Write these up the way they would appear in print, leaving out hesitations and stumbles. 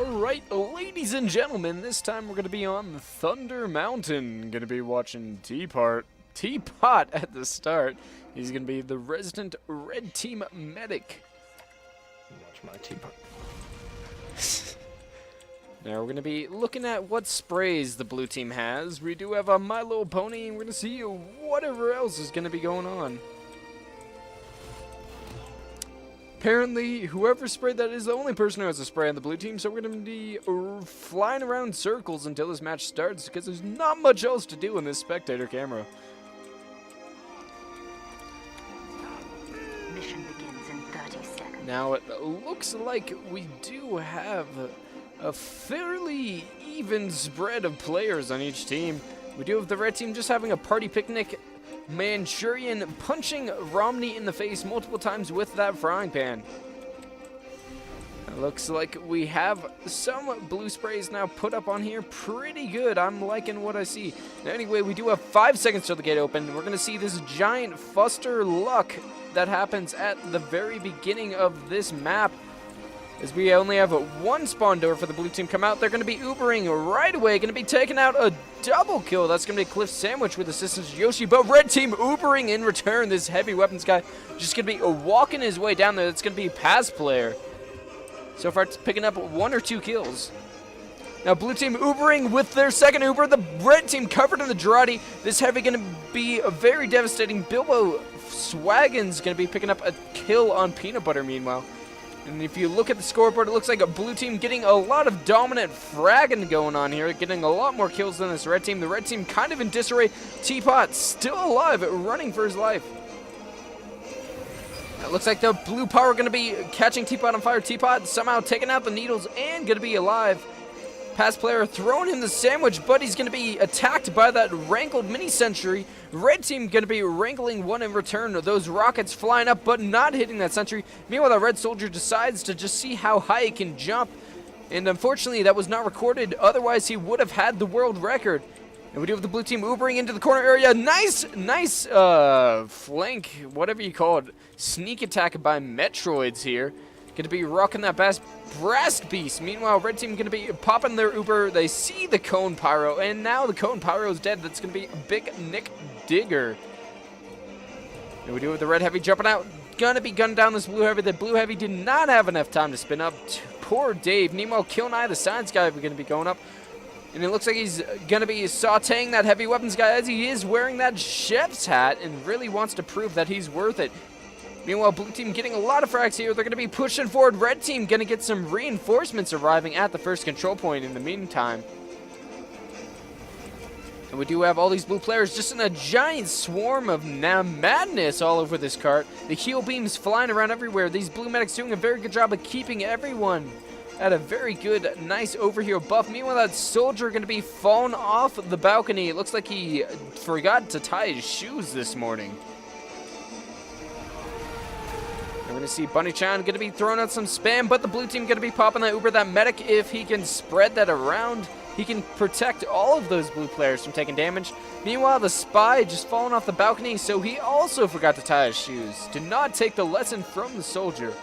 Alright, ladies and gentlemen, this time we're going to be on Thunder Mountain. Going to be watching Teapot at the start. He's going to be the resident red team medic. Watch my Teapot. Now we're going to be looking at what sprays the blue team has. We do have a My Little Pony, and we're going to see whatever else is going to be going on. Apparently, whoever sprayed that is the only person who has a spray on the blue team, so we're going to be flying around circles until this match starts, because there's not much else to do in this spectator camera. Mission begins in 30 seconds. Now, it looks like we do have a fairly even spread of players on each team. We do have the red team just having a party picnic. Manchurian punching Romney in the face multiple times with that frying pan. It looks like we have some blue sprays now put up on here. Pretty good. I'm liking what I see. Now, anyway, we do have 5 seconds till the gate open. We're going to see this giant Fuster luck that happens at the very beginning of this map. As we only have one spawn door for the blue team come out, they're going to be Ubering right away. Going to be taking out a double kill. That's going to be Cliff Sandwich with assistance Yoshi. But red team Ubering in return. This heavy weapons guy just going to be walking his way down there. That's going to be Pass Player. So far, it's picking up 1 or 2 kills. Now, blue team Ubering with their second Uber. The red team covered in the Girardi. This heavy going to be a very devastating. Bilbo Swaggin's going to be picking up a kill on Peanut Butter meanwhile. And if you look at the scoreboard, it looks like a blue team getting a lot of dominant fragging going on here, getting a lot more kills than this red team. The red team kind of in disarray. Teapot still alive, running for his life. It looks like the blue power going to be catching Teapot on fire. Teapot somehow taking out the needles and going to be alive. Pass Player throwing him the sandwich, but he's going to be attacked by that rankled mini-sentry. Red team going to be wrangling one in return. Those rockets flying up, but not hitting that sentry. Meanwhile, the red soldier decides to just see how high he can jump. And unfortunately, that was not recorded. Otherwise, he would have had the world record. And we do have the blue team Ubering into the corner area. Nice flank, whatever you call it. Sneak attack by Metroids here. Going to be rocking that Blast Beast. Meanwhile, red team going to be popping their Uber. They see the Cone Pyro, and now the Cone Pyro is dead. That's going to be Big Nick Digger. And we do have the red heavy jumping out. Going to be gunning down this blue heavy. The blue heavy did not have enough time to spin up. Poor Dave. Meanwhile, Kilnai, the science guy, we're going to be going up. And it looks like he's going to be sauteing that heavy weapons guy as he is wearing that chef's hat and really wants to prove that he's worth it. Meanwhile, blue team getting a lot of frags here. They're going to be pushing forward. Red team going to get some reinforcements arriving at the first control point in the meantime. And we do have all these blue players just in a giant swarm of madness all over this cart. The heal beams flying around everywhere. These blue medics doing a very good job of keeping everyone at a very good, nice overheal buff. Meanwhile, that soldier going to be falling off the balcony. It looks like he forgot to tie his shoes this morning. We're going to see Bunny-chan going to be throwing out some spam, but the blue team going to be popping that Uber, that medic. If he can spread that around, he can protect all of those blue players from taking damage. Meanwhile, the spy just falling off the balcony, so he also forgot to tie his shoes. Did not take the lesson from the soldier.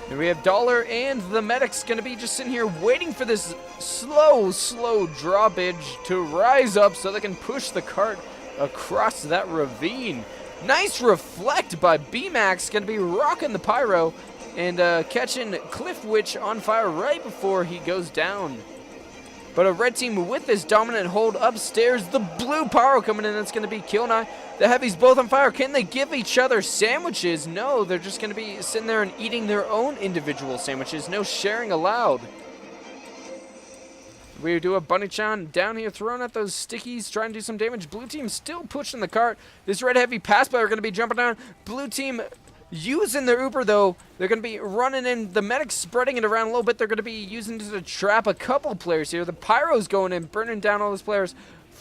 And we have Dollar and the medics going to be just sitting here waiting for this slow drawbridge to rise up so they can push the cart across that ravine. Nice reflect by B-Max, going to be rocking the pyro and catching Cliff Witch on fire right before he goes down. But a red team with this dominant hold upstairs. The blue pyro coming in, that's going to be Kilnai. The heavies both on fire. Can they give each other sandwiches? No, they're just going to be sitting there and eating their own individual sandwiches. No sharing allowed. We do a Bunny-chan down here throwing out those stickies, trying to do some damage. Blue team still pushing the cart. This red heavy pass player going to be jumping down. Blue team using their Uber, though. They're going to be running in. The medics spreading it around a little bit. They're going to be using it to trap a couple players here. The pyro's going in, burning down all those players.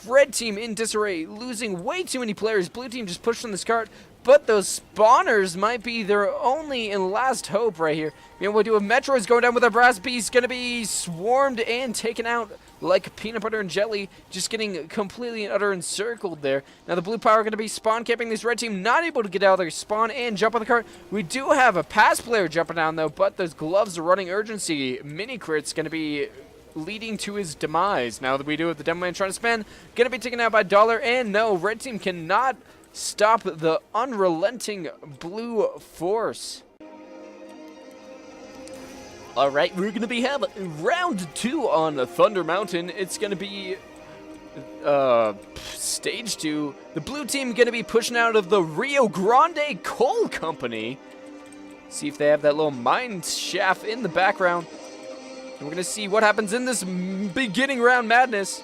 Red team in disarray, losing way too many players. Blue team just pushed on this cart, but those spawners might be their only and last hope right here. We'll do a Metroid's going down with a brass beast, going to be swarmed and taken out like peanut butter and jelly, just getting completely and utter encircled there. Now the blue power are going to be spawn camping this red team, not able to get out of their spawn and jump on the cart. We do have a pass player jumping down though, but those gloves are running urgency. Mini crit's going to be leading to his demise. Now that we do have the demo man trying to spin, going to be taken out by Dollar, and no, red team cannot stop the unrelenting blue force. Alright, we're going to be having round 2 on Thunder Mountain. It's going to be stage 2. The blue team going to be pushing out of the Rio Grande Coal Company. See if they have that little mine shaft in the background. And we're going to see what happens in this beginning round madness.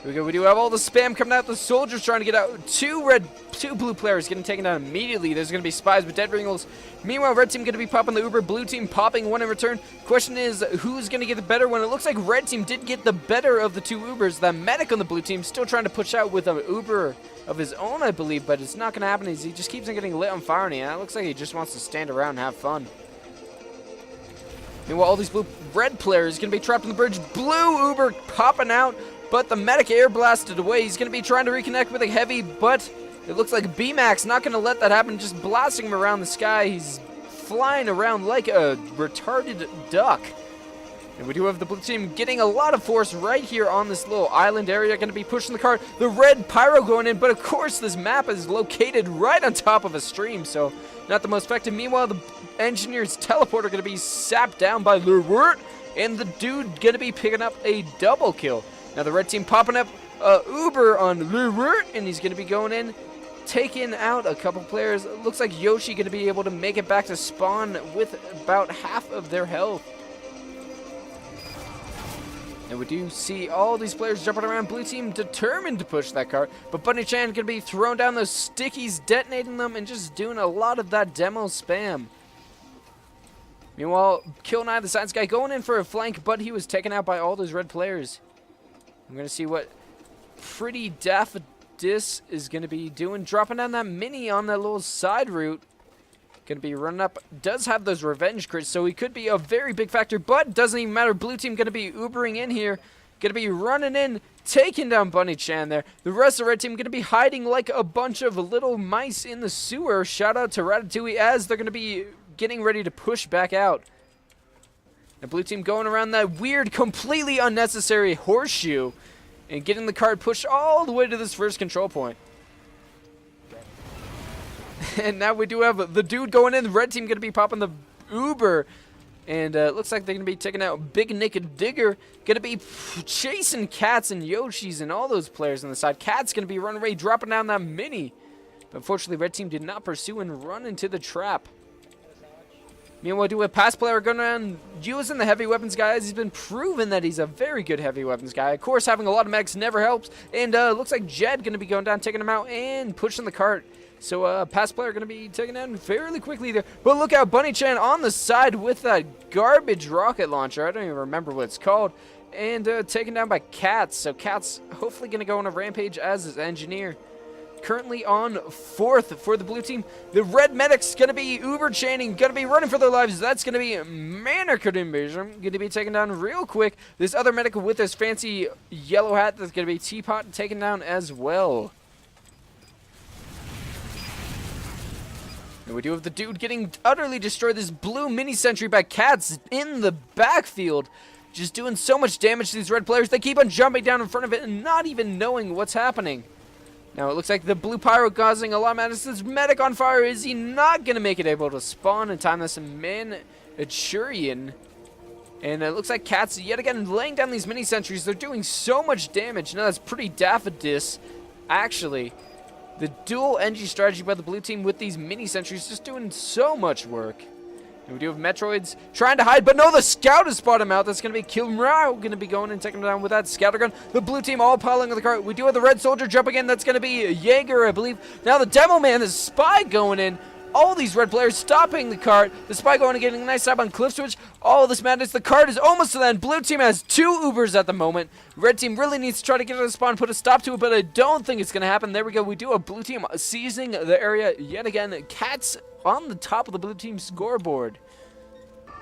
Here we go. We do have all the spam coming out. The soldiers trying to get out. Two blue players getting taken down immediately. There's going to be spies with dead ringles. Meanwhile, red team going to be popping the Uber. Blue team popping one in return. Question is, who's going to get the better one? It looks like red team did get the better of the 2 Ubers. The medic on the blue team still trying to push out with an Uber of his own, I believe, but it's not going to happen. He just keeps on getting lit on fire, and it looks like he just wants to stand around and have fun. Meanwhile, all these red players going to be trapped on the bridge. Blue Uber popping out, but the medic air blasted away. He's going to be trying to reconnect with a heavy, but it looks like B-Max not going to let that happen, just blasting him around the sky. He's flying around like a retarded duck. And we do have the blue team getting a lot of force right here on this little island area. Going to be pushing the cart. The red pyro going in, but of course this map is located right on top of a stream, so not the most effective. Meanwhile, the engineer's teleporter going to be sapped down by Lurwert, and the dude going to be picking up a double kill. Now the red team popping up Uber on Lurwert, and he's going to be going in, taking out a couple players. It looks like Yoshi going to be able to make it back to spawn with about half of their health. And we do see all these players jumping around. Blue team determined to push that cart, but Bunny Chan going to be throwing down those stickies, detonating them, and just doing a lot of that demo spam. Meanwhile, Kill Nye, the science guy, going in for a flank, but he was taken out by all those red players. I'm going to see what Pretty Daffodis is going to be doing. Dropping down that mini on that little side route. Going to be running up. Does have those revenge crits, so he could be a very big factor, but doesn't even matter. Blue team going to be Ubering in here. Going to be running in, taking down Bunny Chan there. The rest of the red team going to be hiding like a bunch of little mice in the sewer. Shout out to Ratatouille as they're going to be getting ready to push back out. The blue team going around that weird, completely unnecessary horseshoe and getting the cart pushed all the way to this first control point. And now we do have the dude going in. The red team going to be popping the Uber. And it looks like they're going to be taking out Big Nick and Digger. Going to be chasing Cats and Yoshis and all those players on the side. Cat's going to be running away, dropping down that mini. But unfortunately, red team did not pursue and run into the trap. Meanwhile, do a pass player going around using the heavy weapons guys. He's been proven that he's a very good heavy weapons guy. Of course, having a lot of mechs never helps. And looks like Jed going to be going down, taking him out, and pushing the cart. So pass player going to be taken down fairly quickly there. But look out, Bunny Chan on the side with that garbage rocket launcher. I don't even remember what it's called. And taken down by Cats. So Cats hopefully going to go on a rampage as his engineer. Currently on 4th for the blue team. The red medic's going to be Uber chaining, going to be running for their lives. That's going to be Mannequin Invasion, going to be taken down real quick. This other medic with his fancy yellow hat that's going to be Teapot taken down as well. And we do have the dude getting utterly destroyed. This blue mini sentry by Cats in the backfield. Just doing so much damage to these red players. They keep on jumping down in front of it and not even knowing what's happening. Now it looks like the blue pyro causing a lot of madness. This medic on fire. Is he not going to make it able to spawn in time? That's a Manchurian. And it looks like Cats yet again laying down these mini sentries. They're doing so much damage. Now that's pretty Daffodis, actually. The dual NG strategy by the blue team with these mini sentries just doing so much work. And we do have Metroids trying to hide, but no, the scout has spotted him out. That's going to be Kilmrao going to be going and taking him down with that scouter gun. The blue team all piling on the cart. We do have the red soldier jumping in. That's going to be Jaeger, I believe. Now the demo man, the spy going in, all these red players stopping the cart. The spy going and getting a nice stab on cliff switch. All this madness. The cart is almost to the end. Blue team has 2 Ubers at the moment. Red team really needs to try to get to the spawn, put a stop to it, but I don't think it's going to happen. There we go. We do have blue team seizing the area yet again. Cats on the top of the blue team scoreboard.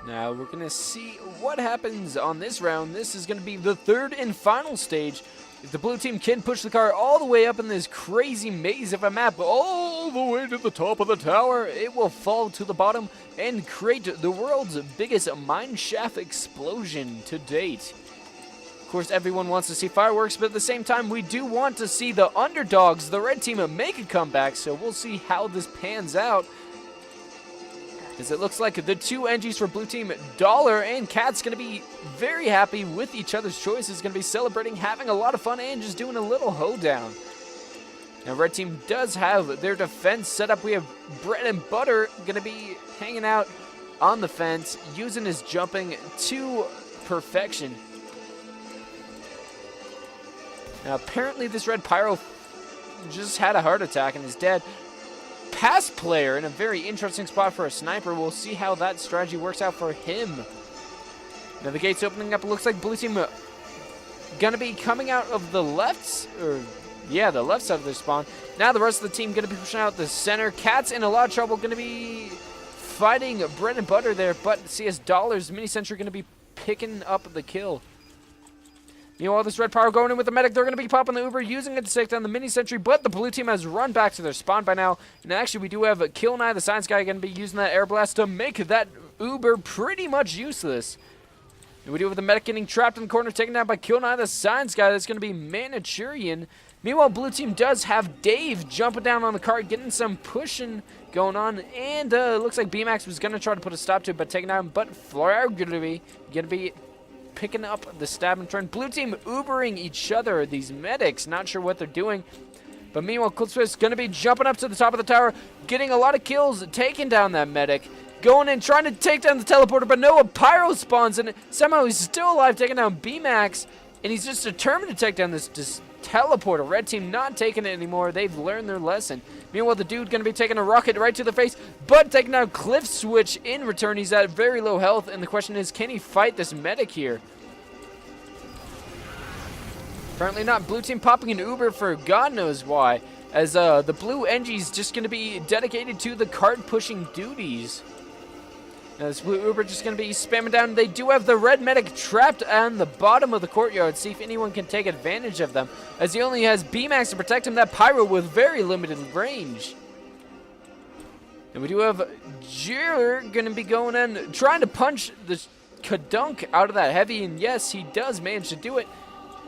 Now we're going to see what happens on this round. This is going to be the 3rd and final stage. If the blue team can push the car all the way up in this crazy maze of a map, all the way to the top of the tower, it will fall to the bottom and create the world's biggest mine shaft explosion to date. Of course, everyone wants to see fireworks, but at the same time, we do want to see the underdogs, the red team, make a comeback, so we'll see how this pans out. As it looks like the 2 NGs for blue team, Dollar and Cat's going to be very happy with each other's choices, going to be celebrating, having a lot of fun, and just doing a little hoedown. Now, red team does have their defense set up. We have Bread and Butter going to be hanging out on the fence, using his jumping to perfection. Now, apparently this red pyro just had a heart attack and is dead. Pass player in a very interesting spot for a sniper. We'll see how that strategy works out for him. Now the gate's opening up. It looks like blue team gonna be coming out of the left, the left side of their spawn. Now the rest of the team gonna be pushing out the center. Cat's in a lot of trouble, gonna be fighting Bread and Butter there, but CS Dollar's mini sentry gonna be picking up the kill. Meanwhile, this red power going in with the medic. They're going to be popping the Uber, using it to take down the mini sentry, but the blue team has run back to their spawn by now. And actually, we do have Kill Nye, the science guy, going to be using that air blast to make that Uber pretty much useless. And we do have the medic getting trapped in the corner, taken down by Kill Nye, the science guy. That's going to be Manchurian. Meanwhile, blue team does have Dave jumping down on the cart, getting some pushing going on. And it looks like B-Max was going to try to put a stop to it, but taken down. But Flora going to be picking up the stab and turn. Blue team Ubering each other, these medics, not sure what they're doing. But meanwhile, Clipswift's going to be jumping up to the top of the tower, getting a lot of kills, taking down that medic. Going in, trying to take down the teleporter, but no, a pyro spawns, and somehow he's still alive, taking down B-Max. And he's just determined to take down this teleporter. Red team not taking it anymore. They've learned their lesson. Meanwhile, the dude going to be taking a rocket right to the face, but taking down Cliff Switch in return. He's at very low health, and the question is, can he fight this medic here? Apparently not. Blue team popping an Uber for God knows why, as the blue NG's just going to be dedicated to the cart pushing duties. Now this blue Uber just going to be spamming down. They do have the red medic trapped on the bottom of the courtyard. See if anyone can take advantage of them, as he only has B-Max to protect him. That pyro with very limited range. And we do have Jir going to be going in, trying to punch the Kadunk out of that heavy, and yes, he does manage to do it.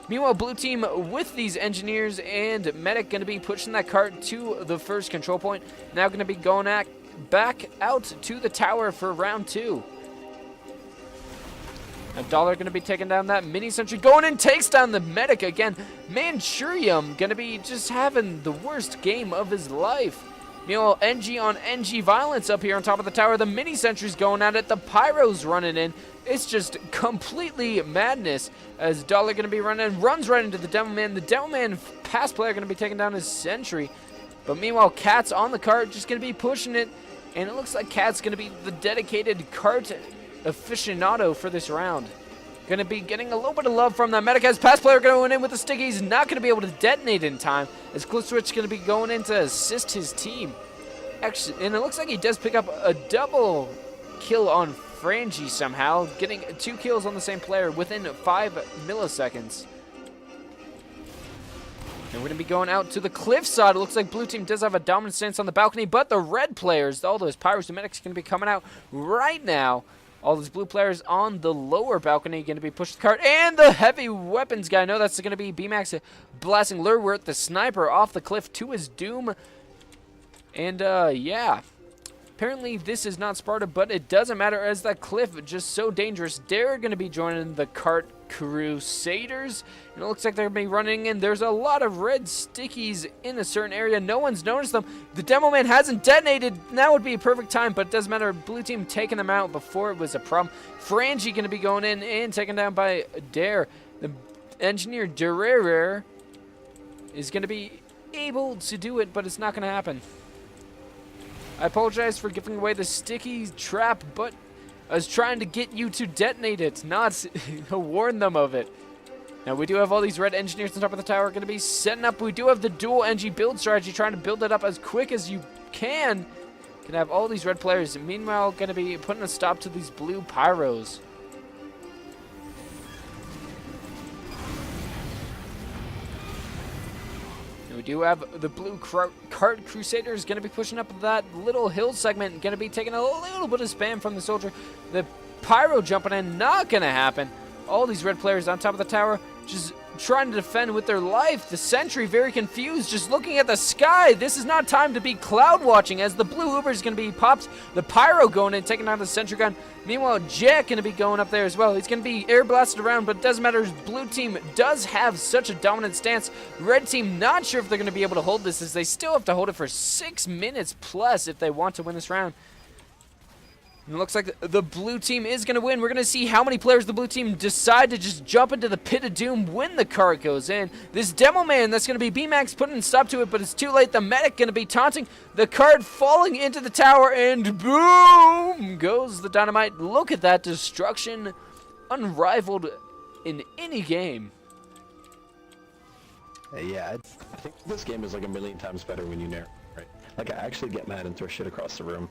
Meanwhile, blue team with these engineers and medic going to be pushing that cart to the first control point. Now going to be going back out to the tower for round 2. Now Dollar going to be taking down that mini sentry. Going in, takes down the medic again. Manchurium going to be just having the worst game of his life. Meanwhile, NG on NG violence up here on top of the tower. The mini sentry's going at it. The pyro's running in. It's just completely madness, as Dollar going to be running, runs right into the Devilman. The Devilman pass player going to be taking down his sentry. But meanwhile, Cat's on the cart, just going to be pushing it. And it looks like Cat's going to be the dedicated cart aficionado for this round. Going to be getting a little bit of love from that medic, as pass player going in with the stick. He's not going to be able to detonate in time, as Cliff Switch going to be going in to assist his team. Actually, and it looks like he does pick up a double kill on Frangie somehow, getting 2 kills on the same player within 5 milliseconds. And we're going to be going out to the cliff side. It looks like blue team does have a dominant stance on the balcony, but the red players, all those pyros and medics, are going to be coming out right now. All those blue players on the lower balcony going to be pushing the cart. And the heavy weapons guy, no, that's going to be B-Max blasting Lurwert, the sniper, off the cliff to his doom. And, yeah. Apparently, this is not Sparta, but it doesn't matter, as that cliff is just so dangerous. They're going to be joining the cart Crusaders. And it looks like they're going to be running in. There's a lot of red stickies in a certain area. No one's noticed them. The Demo Man hasn't detonated. Now would be a perfect time, but it doesn't matter. Blue team taking them out before it was a problem. Frangie going to be going in and taken down by Dare. The engineer Durer is going to be able to do it, but it's not going to happen. I apologize for giving away the sticky trap, but I was trying to get you to detonate it, not warn them of it. Now, we do have all these red engineers on top of the tower going to be setting up. We do have the dual NG build strategy, trying to build it up as quick as you can. Gonna have all these red players. Meanwhile, going to be putting a stop to these blue pyros. And we do have the blue cart crusaders going to be pushing up that little hill segment. Going to be taking a little bit of spam from the soldier. The pyro jumping in, not going to happen. All these red players on top of the tower just trying to defend with their life. The sentry very confused, just looking at the sky. This is not time to be cloud watching as the blue Uber is going to be popped. The pyro going in, taking out the sentry gun. Meanwhile, Jack going to be going up there as well. He's going to be air blasted around, but it doesn't matter. Blue team does have such a dominant stance. Red team not sure if they're going to be able to hold this, as they still have to hold it for 6 minutes plus if they want to win this round. And it looks like the blue team is going to win. We're going to see how many players the blue team decide to just jump into the pit of doom when the cart goes in. This demo man, that's going to be B-Max putting a stop to it, but it's too late. The medic going to be taunting. The cart falling into the tower, and boom goes the dynamite. Look at that destruction. Unrivaled in any game. Yeah, I think this game is like a million times better when you narrate. Like, I actually get mad and throw shit across the room.